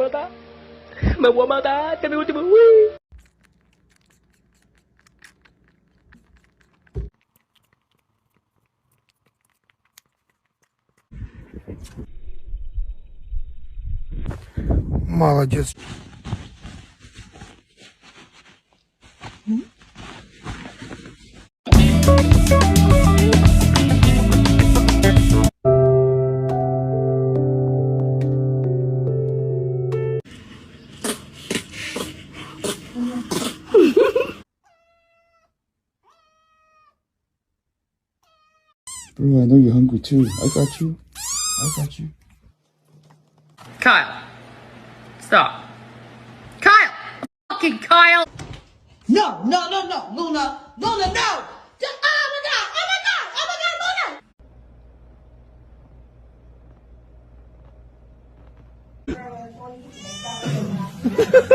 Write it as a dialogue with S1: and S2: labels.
S1: mata. Me voy a matar. Este es mi último. Uy.
S2: Молодец. Bro, I know you're hungry too. I got you. I got you.
S1: Kyle. Stop. Kyle. Fucking Kyle.
S3: No, no, no, no, Luna, Luna, no! Just, oh my god, oh my god, oh my god, Luna!